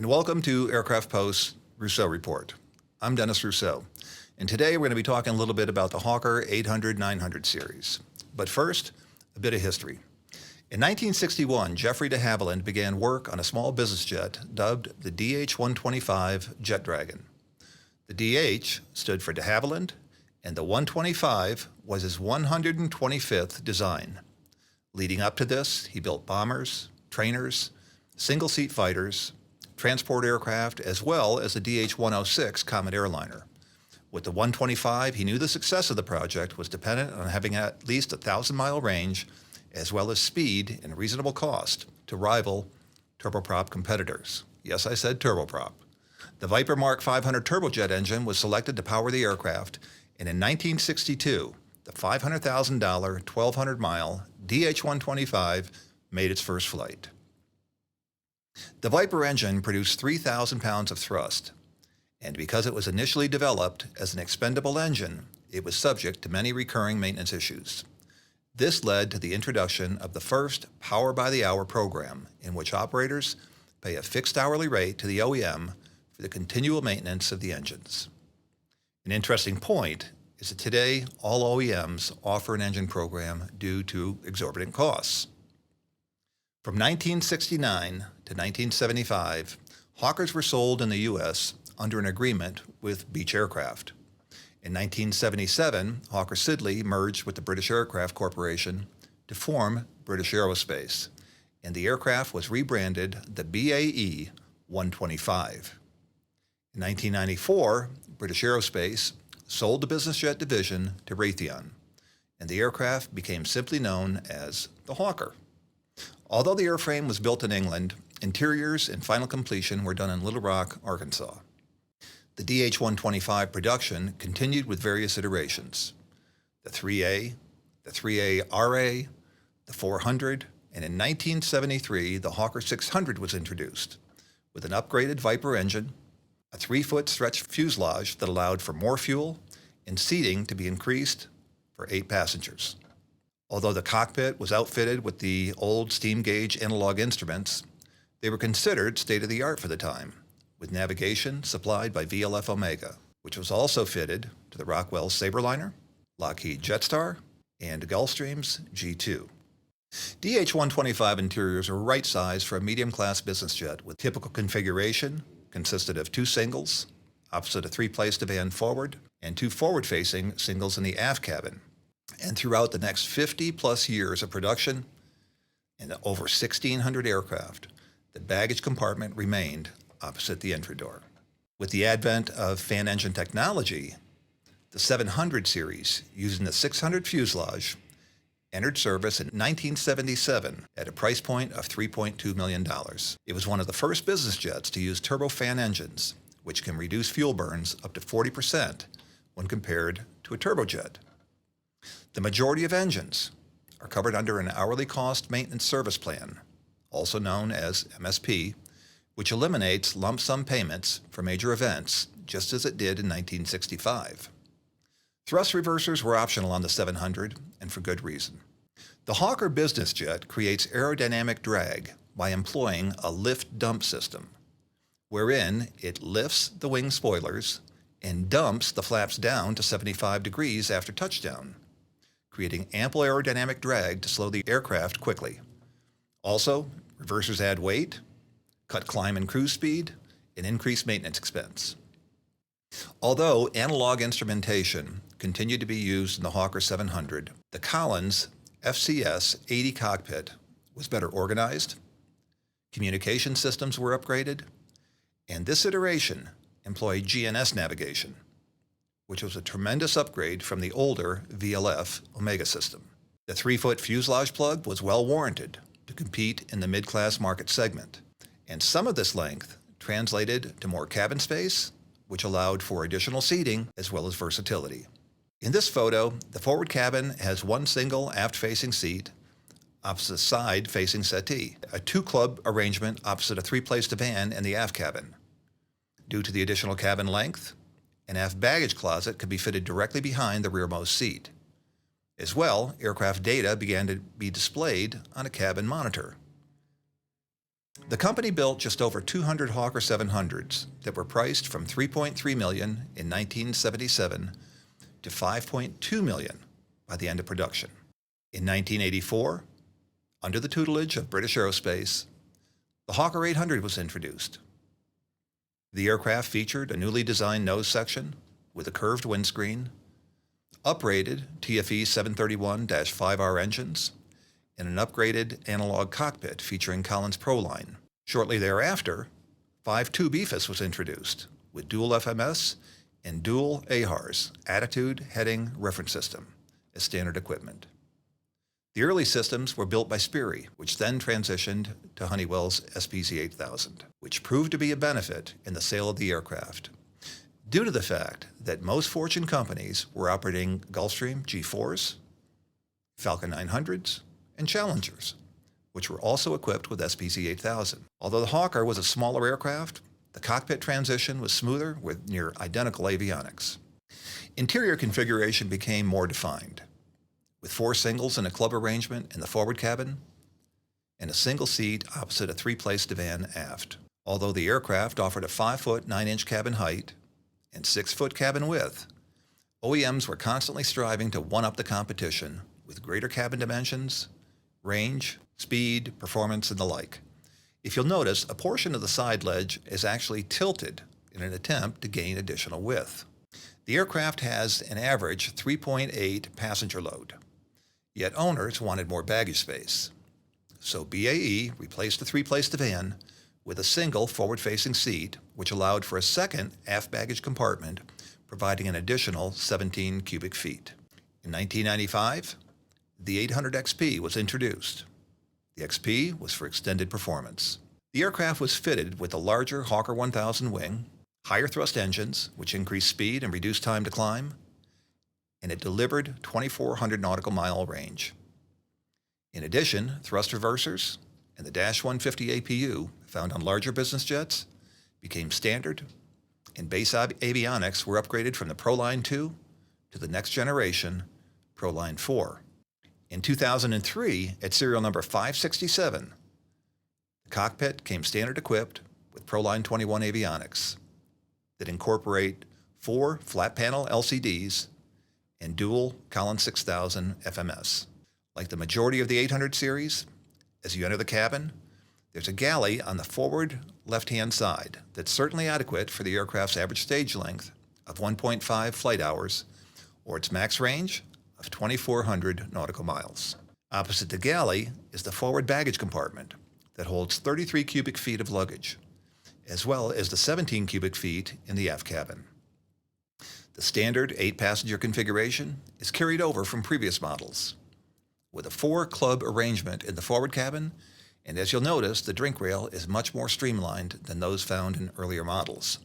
and welcome to AircraftPost's Rousseau Report. I'm Dennis Rousseau, and today we're going to be talking a little bit about the Hawker 800-900 series. But first, a bit of history. In 1961, Jeffrey de Havilland began work on a small business jet dubbed the DH-125 Jet Dragon. The DH stood for de Havilland, and the 125 was his 125th design. Leading up to this, he built bombers, trainers, single-seat fighters, transport aircraft, as well as the DH-106 Comet airliner. With the 125, he knew the success of the project was dependent on having at least a 1,000-mile range, as well as speed and reasonable cost to rival turboprop competitors. Yes, I said turboprop. The Viper Mark 500 turbojet engine was selected to power the aircraft, and in 1962, the $500,000, 1,200-mile DH-125 made its first flight. The Viper engine produced 3,000 pounds of thrust, and because it was initially developed as an expendable engine, it was subject to many recurring maintenance issues. This led to the introduction of the first power-by-the-hour program, in which operators pay a fixed hourly rate to the OEM for the continual maintenance of the engines. An interesting point is that today all OEMs offer an engine program due to exorbitant costs. From 1969 to 1975, Hawkers were sold in the U.S. under an agreement with Beech Aircraft. In 1977, Hawker Siddeley merged with the British Aircraft Corporation to form British Aerospace, and the aircraft was rebranded the BAE 125. In 1994, British Aerospace sold the business jet division to Raytheon, and the aircraft became simply known as the Hawker. Although the airframe was built in England, interiors and final completion were done in Little Rock, Arkansas. The DH-125 production continued with various iterations: the 3A, the 3A-RA, the 400, and in 1973 the Hawker 600 was introduced, with an upgraded Viper engine, a 3-foot stretch fuselage that allowed for more fuel, and seating to be increased for 8 passengers. Although the cockpit was outfitted with the old steam gauge analog instruments, they were considered state-of-the-art for the time, with navigation supplied by VLF Omega, which was also fitted to the Rockwell Sabreliner, Lockheed Jetstar, and Gulfstream's G2. DH-125 interiors were right-sized for a medium-class business jet, with typical configuration consisted of 2 singles, opposite a 3-place divan forward, and 2 forward-facing singles in the aft cabin. And throughout the next 50-plus years of production and over 1,600 aircraft, the baggage compartment remained opposite the entry door. With the advent of fan engine technology, the 700 series, using the 600 fuselage, entered service in 1977 at a price point of $3.2 million. It was one of the first business jets to use turbofan engines, which can reduce fuel burns up to 40% when compared to a turbojet. The majority of engines are covered under an hourly cost maintenance service plan, also known as MSP, which eliminates lump sum payments for major events, just as it did in 1965. Thrust reversers were optional on the 700, and for good reason. The Hawker business jet creates aerodynamic drag by employing a lift-dump system, wherein it lifts the wing spoilers and dumps the flaps down to 75 degrees after touchdown, creating ample aerodynamic drag to slow the aircraft quickly. Also, reversers add weight, cut climb and cruise speed, and increase maintenance expense. Although analog instrumentation continued to be used in the Hawker 700, the Collins FCS-80 cockpit was better organized, communication systems were upgraded, and this iteration employed GNS navigation, which was a tremendous upgrade from the older VLF Omega system. The 3-foot fuselage plug was well warranted to compete in the mid-class market segment, and some of this length translated to more cabin space, which allowed for additional seating as well as versatility. In this photo, the forward cabin has 1 single aft-facing seat, opposite side-facing settee, a 2-club arrangement opposite a 3-place divan in the aft cabin. Due to the additional cabin length, an aft baggage closet could be fitted directly behind the rearmost seat. As well, aircraft data began to be displayed on a cabin monitor. The company built just over 200 Hawker 700s that were priced from $3.3 million in 1977 to $5.2 million by the end of production. In 1984, under the tutelage of British Aerospace, the Hawker 800 was introduced. The aircraft featured a newly designed nose section with a curved windscreen, uprated TFE 731-5R engines, and an upgraded analog cockpit featuring Collins ProLine. Shortly thereafter, 5.2 BFIS was introduced with dual FMS and dual AHRS, Attitude Heading Reference System, as standard equipment. The early systems were built by Sperry, which then transitioned to Honeywell's SPC-8000, which proved to be a benefit in the sale of the aircraft, due to the fact that most Fortune companies were operating Gulfstream G4s, Falcon 900s, and Challengers, which were also equipped with SPC-8000. Although the Hawker was a smaller aircraft, the cockpit transition was smoother with near identical avionics. Interior configuration became more defined, with 4 singles in a club arrangement in the forward cabin and a single seat opposite a 3-place divan aft. Although the aircraft offered a 5-foot 9-inch cabin height and 6-foot cabin width, OEMs were constantly striving to one-up the competition with greater cabin dimensions, range, speed, performance, and the like. If you'll notice, a portion of the side ledge is actually tilted in an attempt to gain additional width. The aircraft has an average 3.8 passenger load, yet owners wanted more baggage space. So BAE replaced the 3-place divan with a single forward-facing seat, which allowed for a second aft baggage compartment, providing an additional 17 cubic feet. In 1995, the 800 XP was introduced. The XP was for extended performance. The aircraft was fitted with a larger Hawker 1000 wing, higher thrust engines, which increased speed and reduced time to climb, and it delivered 2,400 nautical mile range. In addition, thrust reversers and the Dash 150 APU found on larger business jets became standard, and base avionics were upgraded from the ProLine 2 to the next generation ProLine 4. In 2003, at serial number 567, the cockpit came standard equipped with ProLine 21 avionics that incorporate 4 flat panel LCDs and dual Collins 6000 FMS. Like the majority of the 800 series, as you enter the cabin, there's a galley on the forward left-hand side that's certainly adequate for the aircraft's average stage length of 1.5 flight hours, or its max range of 2,400 nautical miles. Opposite the galley is the forward baggage compartment that holds 33 cubic feet of luggage, as well as the 17 cubic feet in the aft cabin. The standard 8-passenger configuration is carried over from previous models, with a 4-club arrangement in the forward cabin, and as you'll notice, the drink rail is much more streamlined than those found in earlier models.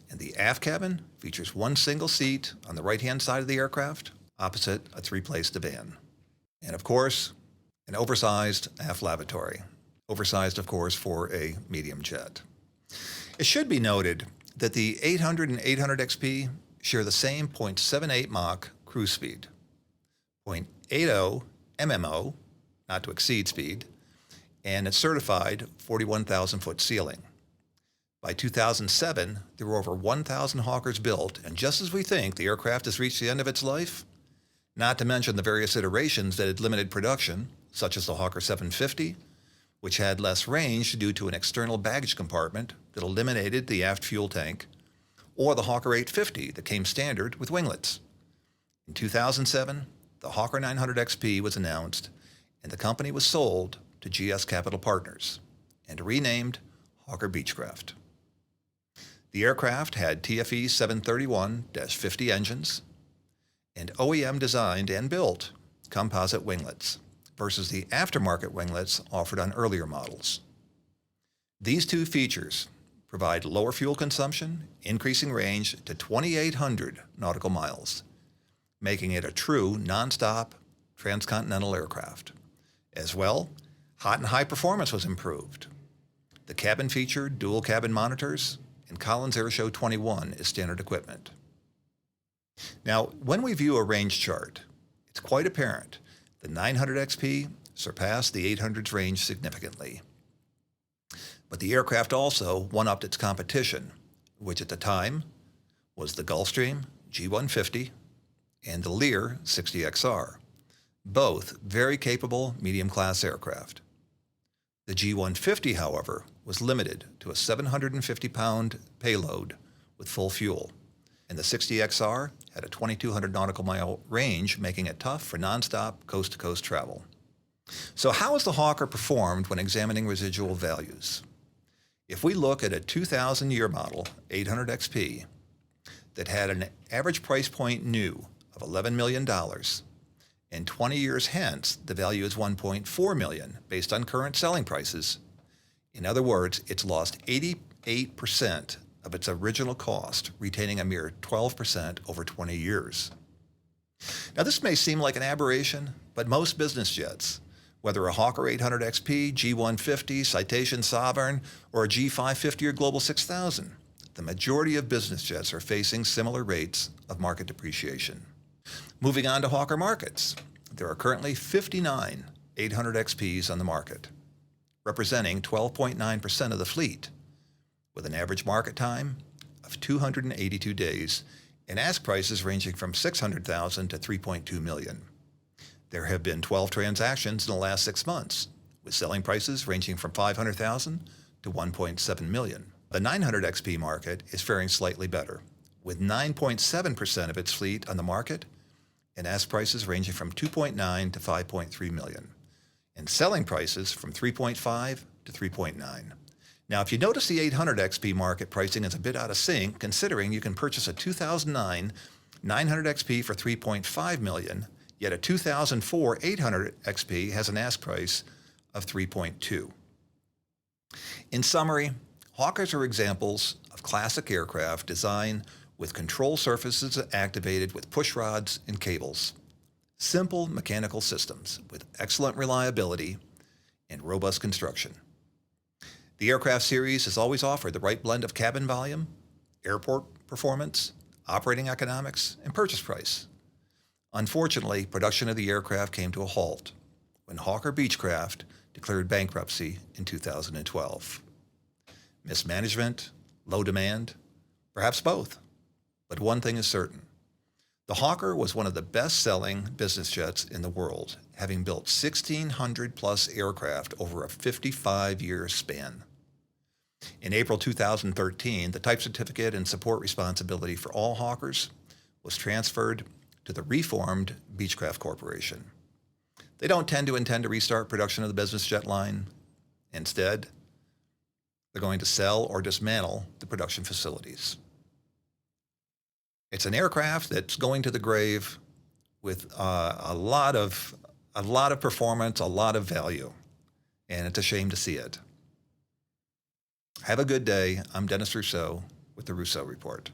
And the aft cabin features 1 single seat on the right-hand side of the aircraft, opposite a 3-place divan. And of course, an oversized aft lavatory. Oversized, of course, for a medium jet. It should be noted that the 800 and 800 XP share the same 0.78 Mach cruise speed, 0.80 MMO, not to exceed speed, and its certified 41,000-foot ceiling. By 2007, there were over 1,000 Hawkers built, and just as we think the aircraft has reached the end of its life, not to mention the various iterations that had limited production, such as the Hawker 750, which had less range due to an external baggage compartment that eliminated the aft fuel tank, or the Hawker 850 that came standard with winglets. In 2007, the Hawker 900 XP was announced, and the company was sold to GS Capital Partners and renamed Hawker Beechcraft. The aircraft had TFE 731-50 engines and OEM designed and built composite winglets versus the aftermarket winglets offered on earlier models. These 2 features provide lower fuel consumption, increasing range to 2,800 nautical miles, making it a true non-stop transcontinental aircraft. As well, hot and high performance was improved. The cabin featured dual cabin monitors, and Collins Airshow 21 is standard equipment. Now, when we view a range chart, it's quite apparent the 900 XP surpassed the 800's range significantly. But the aircraft also one-upped its competition, which at the time was the Gulfstream G150 and the Lear 60XR, both very capable medium-class aircraft. The G150, however, was limited to a 750-pound payload with full fuel, and the 60XR had a 2,200 nautical mile range, making it tough for nonstop coast-to-coast travel. So how has the Hawker performed when examining residual values? If we look at a 2000 year model 800 XP that had an average price point new of $11 million, and 20 years hence the value is $1.4 million based on current selling prices, in other words, it's lost 88% of its original cost, retaining a mere 12% over 20 years. Now this may seem like an aberration, but most business jets, whether a Hawker 800 XP, G150, Citation Sovereign, or a G550 or Global 6000, the majority of business jets are facing similar rates of market depreciation. Moving on to Hawker markets, there are currently 59 800 XPs on the market, representing 12.9% of the fleet, with an average market time of 282 days and ask prices ranging from $600,000 to $3.2 million. There have been 12 transactions in the last 6 months, with selling prices ranging from $500,000 to $1.7 million. The 900 XP market is faring slightly better, with 9.7% of its fleet on the market and ask prices ranging from $2.9 to $5.3 million, and selling prices from $3.5 to $3.9. Now, if you notice the 800 XP market pricing is a bit out of sync, considering you can purchase a 2009 900 XP for $3.5 million, yet a 2004 800 XP has an ask price of $3.2. In summary, Hawkers are examples of classic aircraft designed with control surfaces activated with push rods and cables. Simple mechanical systems with excellent reliability and robust construction. The aircraft series has always offered the right blend of cabin volume, airport performance, operating economics, and purchase price. Unfortunately, production of the aircraft came to a halt when Hawker Beechcraft declared bankruptcy in 2012. Mismanagement, low demand, perhaps both. But one thing is certain. The Hawker was one of the best-selling business jets in the world, having built 1,600 plus aircraft over a 55-year span. In April 2013, the type certificate and support responsibility for all Hawkers was transferred to the reformed Beechcraft Corporation. They don't tend to restart production of the business jet line. Instead, they're going to sell or dismantle the production facilities. It's an aircraft that's going to the grave with a lot of performance, a lot of value, and it's a shame to see it. Have a good day. I'm Dennis Rousseau with the Rousseau Report.